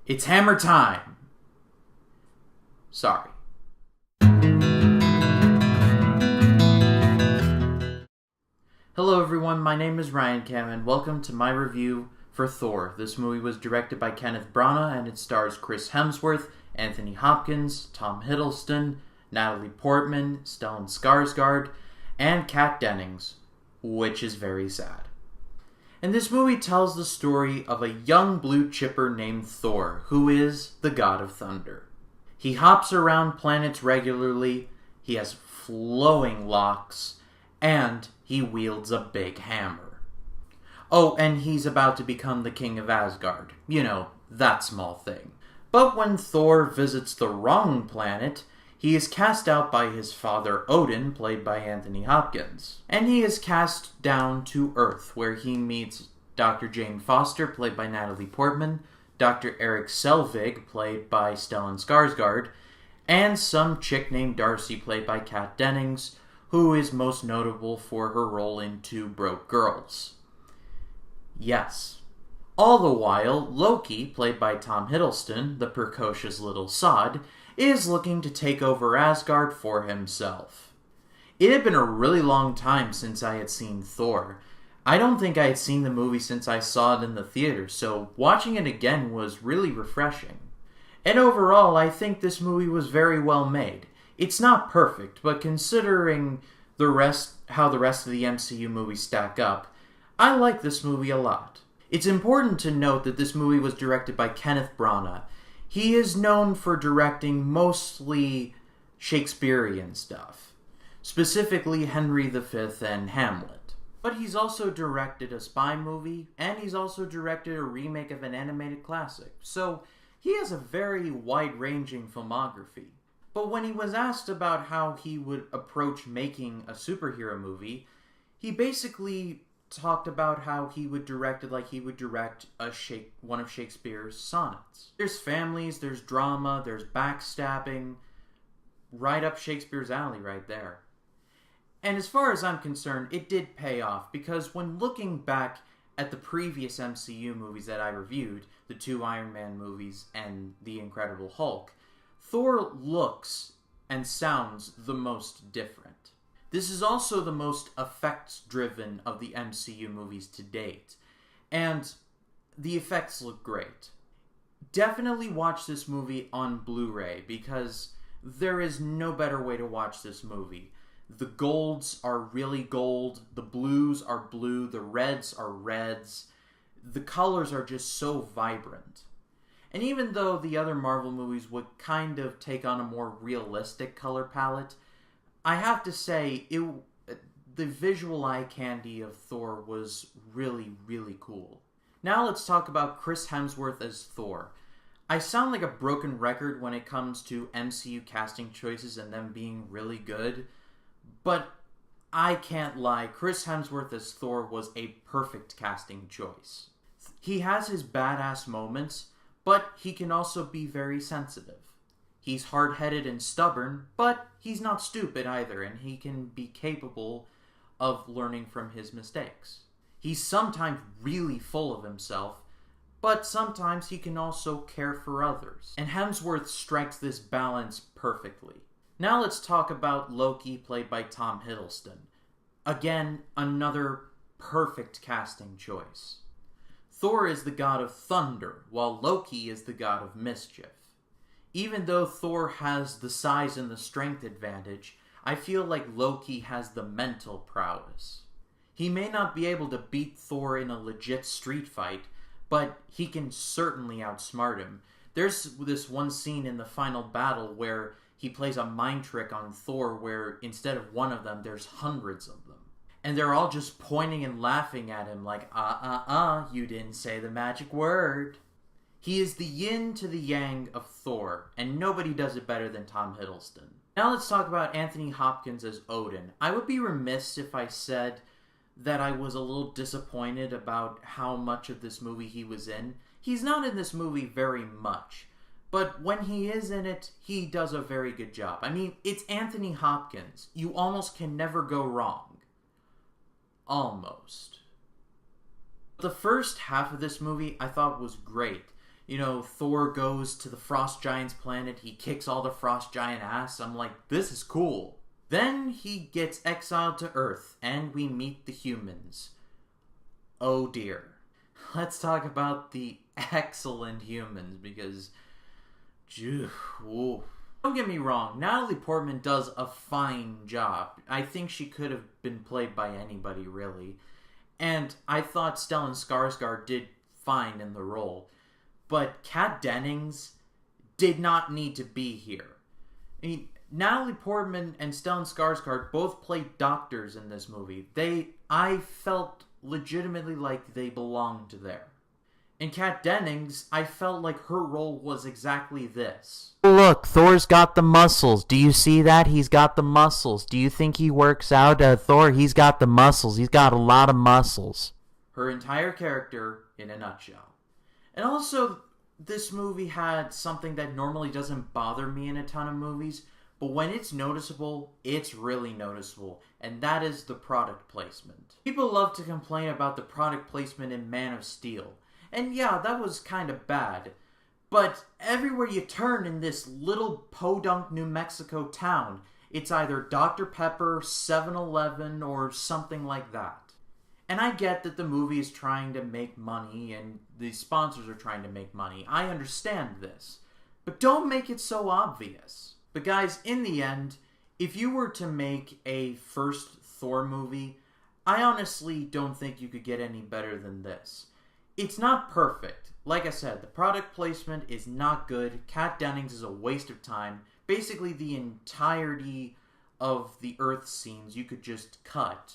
It's hammer time! Sorry. Hello everyone, my name is Ryan Cam and welcome to my review for Thor. This movie was directed by Kenneth Branagh and it stars Chris Hemsworth, Anthony Hopkins, Tom Hiddleston, Natalie Portman, Stellan Skarsgård, and Kat Dennings, which is very sad. And this movie tells the story of a young blue chipper named Thor, who is the god of thunder. He hops around planets regularly, he has flowing locks, and he wields a big hammer. Oh, and he's about to become the king of Asgard. You know, that small thing. But when Thor visits the wrong planet, he is cast out by his father Odin, played by Anthony Hopkins. And he is cast down to Earth, where he meets Dr. Jane Foster, played by Natalie Portman, Dr. Eric Selvig, played by Stellan Skarsgård, and some chick named Darcy, played by Kat Dennings, who is most notable for her role in Two Broke Girls. Yes. All the while, Loki, played by Tom Hiddleston, the precocious little sod, is looking to take over Asgard for himself. It had been a really long time since I had seen Thor. I don't think I had seen the movie since I saw it in the theater, so watching it again was really refreshing. And overall, I think this movie was very well made. It's not perfect, but considering how the rest of the MCU movies stack up, I like this movie a lot. It's important to note that this movie was directed by Kenneth Branagh. He is known for directing mostly Shakespearean stuff, specifically Henry V and Hamlet. But he's also directed a spy movie, and he's also directed a remake of an animated classic, so he has a very wide-ranging filmography. But when he was asked about how he would approach making a superhero movie, he basically talked about how he would direct it like he would direct one of Shakespeare's sonnets. There's families, there's drama, there's backstabbing, right up Shakespeare's alley right there. And as far as I'm concerned, it did pay off, because when looking back at the previous MCU movies that I reviewed, the two Iron Man movies and The Incredible Hulk, Thor looks and sounds the most different. This is also the most effects-driven of the MCU movies to date, and the effects look great. Definitely watch this movie on Blu-ray, because there is no better way to watch this movie. The golds are really gold, the blues are blue, the reds are reds. The colors are just so vibrant. And even though the other Marvel movies would kind of take on a more realistic color palette, I have to say, the visual eye candy of Thor was really, really cool. Now let's talk about Chris Hemsworth as Thor. I sound like a broken record when it comes to MCU casting choices and them being really good, but I can't lie, Chris Hemsworth as Thor was a perfect casting choice. He has his badass moments, but he can also be very sensitive. He's hard-headed and stubborn, but he's not stupid either, and he can be capable of learning from his mistakes. He's sometimes really full of himself, but sometimes he can also care for others. And Hemsworth strikes this balance perfectly. Now let's talk about Loki, played by Tom Hiddleston. Again, another perfect casting choice. Thor is the god of thunder, while Loki is the god of mischief. Even though Thor has the size and the strength advantage, I feel like Loki has the mental prowess. He may not be able to beat Thor in a legit street fight, but he can certainly outsmart him. There's this one scene in the final battle where he plays a mind trick on Thor where instead of one of them, there's hundreds of them. And they're all just pointing and laughing at him like, you didn't say the magic word. He is the yin to the yang of Thor, and nobody does it better than Tom Hiddleston. Now let's talk about Anthony Hopkins as Odin. I would be remiss if I said that I was a little disappointed about how much of this movie he was in. He's not in this movie very much, but when he is in it, he does a very good job. I mean, it's Anthony Hopkins. You almost can never go wrong. Almost. The first half of this movie I thought was great. Thor goes to the Frost Giant's planet, he kicks all the Frost Giant ass. I'm like, this is cool. Then he gets exiled to Earth, and we meet the humans. Oh dear. Let's talk about the excellent humans, because... Don't get me wrong, Natalie Portman does a fine job. I think she could have been played by anybody, really. And I thought Stellan Skarsgård did fine in the role. But Kat Dennings did not need to be here. I mean, Natalie Portman and Stellan Skarsgård both played doctors in this movie. I felt legitimately like they belonged there. In Kat Dennings, I felt like her role was exactly this. Look, Thor's got the muscles. Do you see that? He's got the muscles. Do you think he works out? Thor, he's got the muscles. He's got a lot of muscles. Her entire character in a nutshell. And also, this movie had something that normally doesn't bother me in a ton of movies, but when it's noticeable, it's really noticeable, and that is the product placement. People love to complain about the product placement in Man of Steel, and yeah, that was kind of bad, but everywhere you turn in this little podunk New Mexico town, it's either Dr. Pepper, 7-Eleven, or something like that. And I get that the movie is trying to make money, and the sponsors are trying to make money. I understand this, but don't make it so obvious. But guys, in the end, if you were to make a first Thor movie, I honestly don't think you could get any better than this. It's not perfect. Like I said, the product placement is not good. Kat Dennings is a waste of time. Basically, the entirety of the Earth scenes you could just cut.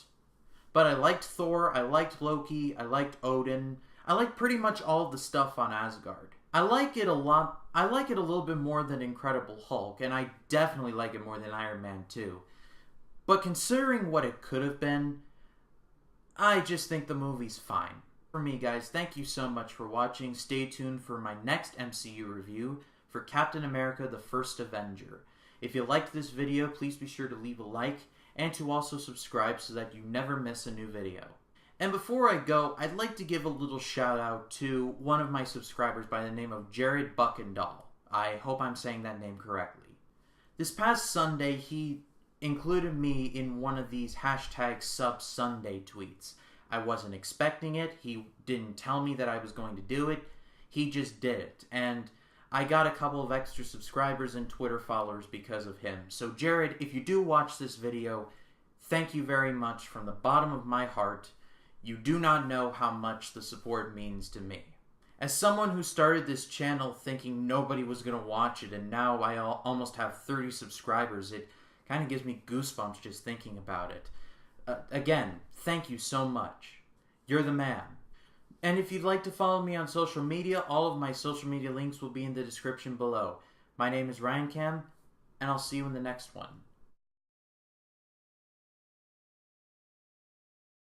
But I liked Thor, I liked Loki, I liked Odin. I liked pretty much all the stuff on Asgard. I like it a lot. I like it a little bit more than Incredible Hulk, and I definitely like it more than Iron Man 2. But considering what it could have been, I just think the movie's fine. For me, guys, thank you so much for watching. Stay tuned for my next MCU review for Captain America: The First Avenger. If you liked this video, please be sure to leave a like and to also subscribe so that you never miss a new video. And before I go, I'd like to give a little shout out to one of my subscribers by the name of Jared Buckendahl. I hope I'm saying that name correctly. This past Sunday, he included me in one of these hashtag Sub Sunday tweets. I wasn't expecting it. He didn't tell me that I was going to do it. He just did it. And I got a couple of extra subscribers and Twitter followers because of him. So Jared, if you do watch this video, thank you very much from the bottom of my heart. You do not know how much the support means to me. As someone who started this channel thinking nobody was going to watch it, and now I almost have 30 subscribers, it kind of gives me goosebumps just thinking about it. Again, thank you so much. You're the man. And if you'd like to follow me on social media, all of my social media links will be in the description below. My name is Ryan Cam, and I'll see you in the next one.